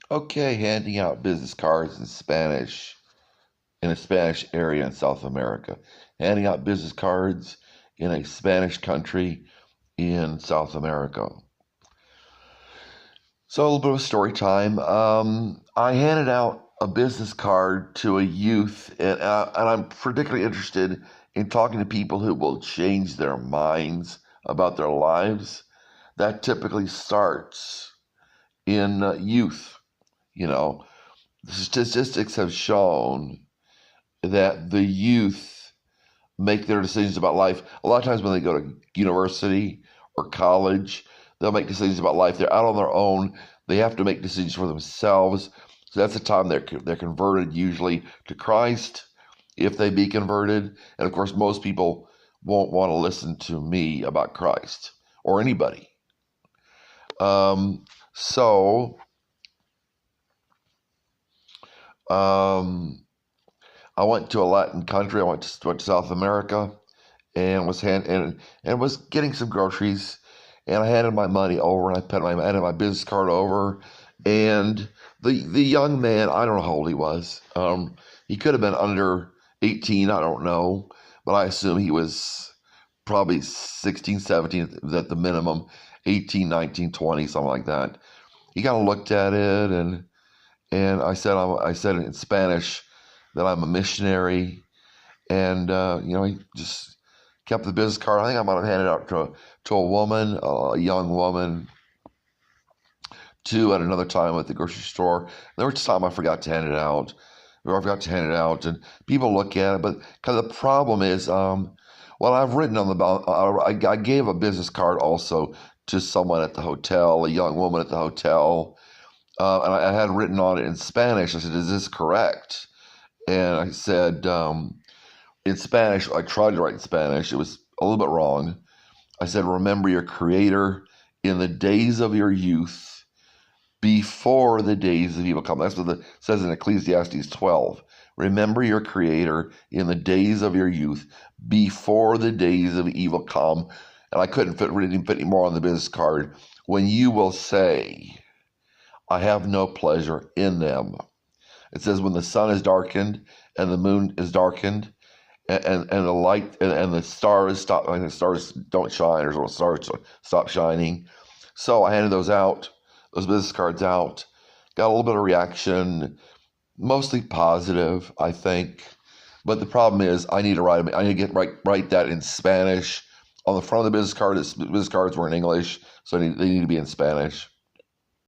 Okay, handing out business cards in Spanish in a Spanish area in South America. Handing out business cards in a Spanish country in South America. So a little bit of story time. I handed out a business card to a youth, and I'm particularly interested in talking to people who will change their minds about their lives. That typically starts in youth. You know, the statistics have shown that the youth make their decisions about life. A lot of times when they go to university or college, they'll make decisions about life. They're out on their own. They have to make decisions for themselves. So that's the time they're converted usually to Christ, if they be converted. And of course, most people won't want to listen to me about Christ or anybody. Um, so um, I went to a Latin country. I went to South America and was getting some groceries, and I handed my money over, and I handed my business card over, and the young man, I don't know how old he was. He could have been under 18, I don't know, but I assume he was probably 16, 17 at the minimum, 18, 19, 20, something like that. He kind of looked at it, and I said in Spanish that I'm a missionary, and he just kept the business card. I think I might have handed it out to a woman, a young woman, too, at another time at the grocery store. There was time I forgot to hand it out. Or I forgot to hand it out, and people look at it. But because the problem is, well, I've written on the I gave a business card also to someone at the hotel, a young woman at the hotel, and I had written on it in Spanish. I said, "Is this correct?" And I said, in Spanish, I tried to write in Spanish. It was a little bit wrong. I said, remember your Creator in the days of your youth, before the days of evil come. That's what it says in Ecclesiastes 12. Remember your Creator in the days of your youth, before the days of evil come. And I couldn't really put any more on the business card. When you will say, I have no pleasure in them. It says, when the sun is darkened and the moon is darkened, and the light and the stars stop, and the stars don't shine, or the stars stop shining. So I handed those business cards out, got a little bit of reaction, mostly positive, I think. But the problem is, I need to write that in Spanish on the front of the business card. The business cards were in English, so they need to be in Spanish.